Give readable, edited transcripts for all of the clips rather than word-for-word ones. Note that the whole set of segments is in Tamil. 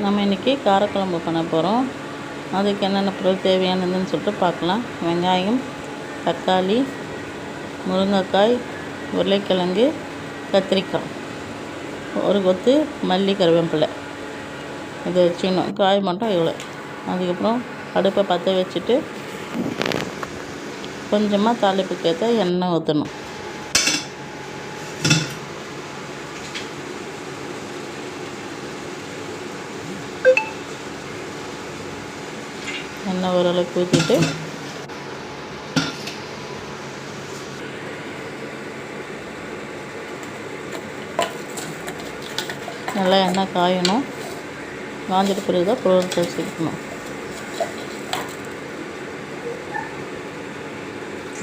நம்ம இன்றைக்கி காரக்குழம்பு பண்ண போகிறோம். அதுக்கு என்னென்ன பொருள் தேவையானதுன்னு சொல்லிட்டு பார்க்கலாம். வெங்காயம், தக்காளி, முருங்கைக்காய், உருளைக்கிழங்கு, கத்திரிக்காய், ஒரு கொத்து மல்லி, கருவேப்பிலை. இதை வச்சுக்கணும். காய் மட்டும் இவ்வளோ. அதுக்கப்புறம் அடுப்பை பற்ற வச்சுட்டு கொஞ்சமாக தாளிப்புக்கு ஏற்ற எண்ணெய் ஊற்றணும். எண்ணெய் ஓரளவுக்கு ஊற்றிட்டு நல்லா எண்ணெய் காயணும். காஞ்சிட்டு பிறகு தான் பொருட்கள் சேர்க்கணும்.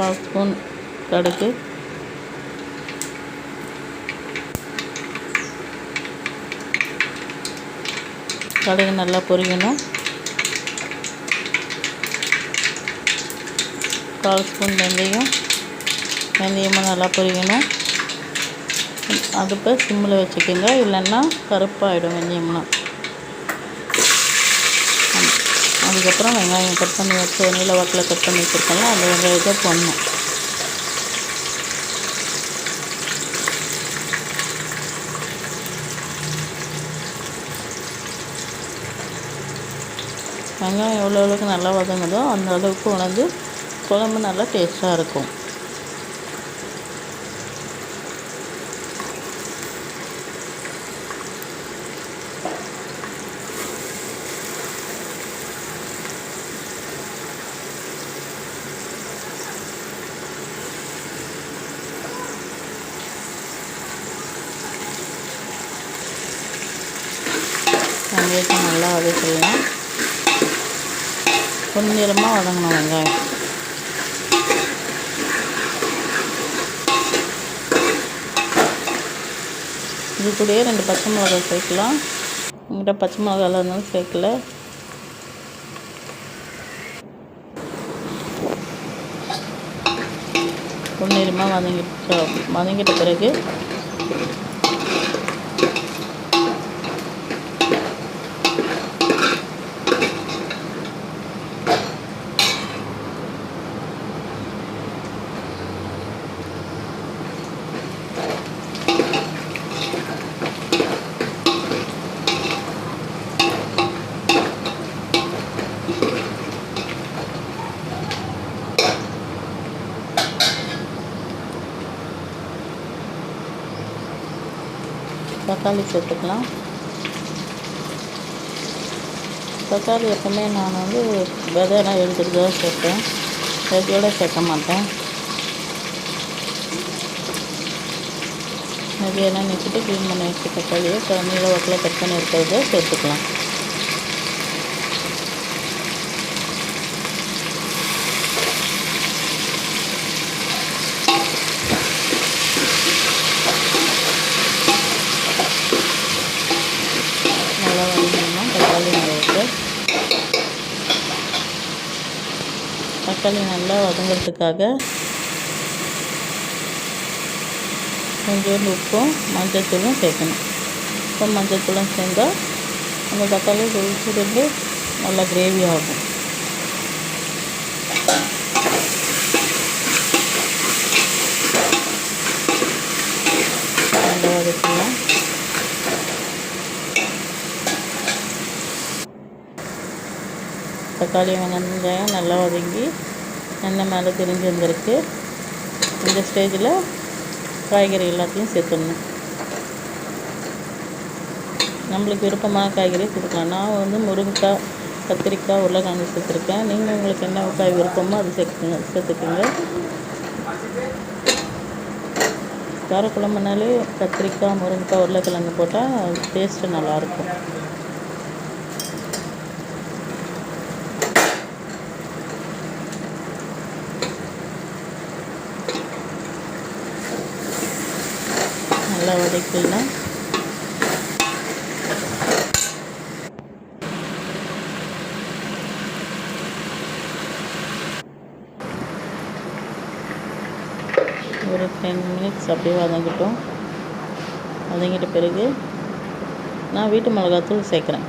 1/4 ஸ்பூன் கடுகு, கடுகு நல்லா பொரியணும். 1/4 ஸ்பூன் வெந்தயமும் நல்லா பொரியணும். அடுப்பை சிம்மில் வச்சுக்கோங்க, இல்லைன்னா கருப்பாகிடும் வெந்தயம்னா. அதுக்கப்புறம் வெங்காயம் கட் பண்ணி வச்சு நீல வாக்கில் கட் பண்ணி வச்சுருக்கோம்ல, அந்த வெங்காயத்தை போடணும். வெங்காயம் எவ்வளோ அளவுக்கு நல்லா வதங்குதோ அந்த அளவுக்கு குழம்பு நல்லா டேஸ்ட்டாக இருக்கும். வெங்காயத்தை நல்லா வதக்கிடலாம். பொன்னிறமாக வதங்கணும் வெங்காயம். இது கூடயே 2 பச்சை மிளகாய் சேர்க்கலாம். என்கிட்ட பச்சை மிளகாய் இருந்தாலும் சேர்க்கல. பொன்னிறமாக வதங்கிட்ட பிறகு தக்காளி சேர்த்துக்கலாம். தக்காளி எப்பவுமே நான் விதையெல்லாம் எடுத்துகிட்டு தான் சேர்ப்பேன், விதையோடு சேர்க்க மாட்டேன். விதையெல்லாம் நீக்கிட்டு க்ளீன் பண்ணி வச்சு தக்காளியை நீல வாக்கில் கட் பண்ணி இருக்கிறத சேர்த்துக்கலாம். தக்காளி நல்லா வதங்கிறதுக்காக கொஞ்சோண்டு உப்பும் மஞ்சள்தூளும் சேர்க்கணும். இப்போ மஞ்சள்தூளும் சேர்ந்தால் அந்த தக்காளி சுருண்டு நல்லா கிரேவி ஆகும். நல்லா வதக்கலாம். தக்காளி வெங்காயம் நல்லா வதங்கி எண்ணெய் மேலே திரிஞ்சு வந்திருக்கு. இந்த ஸ்டேஜில் காய்கறி எல்லாத்தையும் சேர்த்துடணும். நம்மளுக்கு விருப்பமான காய்கறி சேர்த்துக்கலாம். நான் முருங்கைக்காய், கத்திரிக்காய், உருளைக்கிழங்கு சேர்த்துருக்கேன். நீங்கள் உங்களுக்கு என்ன காய் விருப்பமோ அது சேர்த்துக்கோங்க. காரக்குழம்புனாலே கத்திரிக்காய், முருங்கைக்காய், உருளைக்கிழங்கு போட்டால் டேஸ்ட்டு நல்லாயிருக்கும். நல்லா வதக்கிடலாம். ஒரு 10 மினிட்ஸ் அப்படியே வதங்கிட்ட பிறகு நான் வீட்டு மிளகாத்தூள் சேர்க்குறேன்.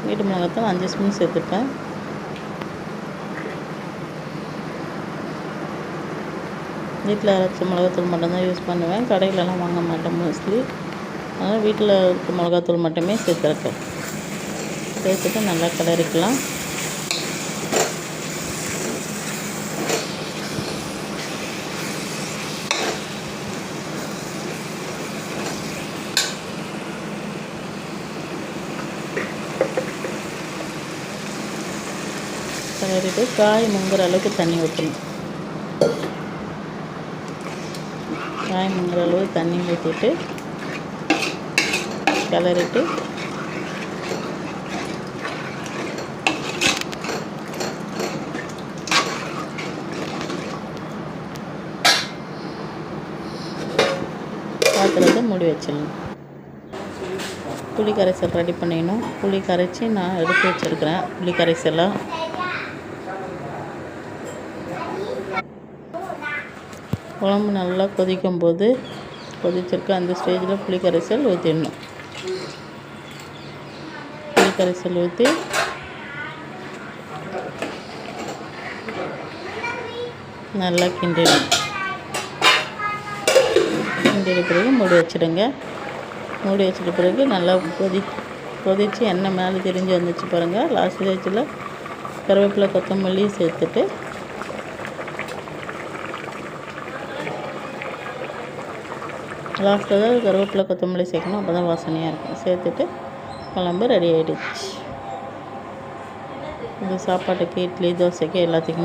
வீட்டு மிளகாத்தூள் 5 ஸ்பூன் சேர்த்துப்பேன். வீட்டில் அரைச்ச மிளகாத்தூள் மட்டும்தான் யூஸ் பண்ணுவேன். கடையிலலாம் வாங்க மாட்டேன் மோஸ்ட்லி. அதனால் வீட்டில் இருக்க மிளகாத்தூள் மட்டுமே சேர்த்துருக்கேன். சேர்த்துட்டு நல்லா கிளறிக்கலாம். கிளறிட்டு காய் முங்குற அளவுக்கு தண்ணி ஊற்றணும். காய் முங்குற அளவுக்கு தண்ணி ஊற்றிட்டு கிளறிட்டு பாத்திரத்தை மூடி வச்சிடணும். புளி கரைசல் ரெடி பண்ணிடணும். புளி கரைச்சி நான் எடுத்து வச்சுருக்கிறேன். புளி கரைசலாம் குழம்பு நல்லா கொதிக்கும் போது கொதிச்சிருக்க அந்த ஸ்டேஜில் புளி கரைசல் ஊற்றிடணும். புளி கரைசல் ஊற்றி நல்லா கிண்டிடணும். கிண்டிட பிறகு மூடி வச்சுடுங்க. மூடி வச்சுட்ட பிறகு நல்லா கொதித்து எண்ணெய் மேலே திரிஞ்சு வந்துச்சு பாருங்கள். லாஸ்ட் ஸ்டேஜில் கருவேப்பிலை கொத்தமல்லி சேர்த்துட்டு லாஸ்ட்டில் தான் கருவேப்பிலை கொத்தமல்லி சேர்க்கணும். அப்போ தான் வாசனையாக இருக்கும். சேர்த்துட்டு குழம்பு ரெடி ஆகிடுச்சு. இது சாப்பாட்டுக்கு, இட்லி, தோசைக்கு எல்லாத்துக்குமே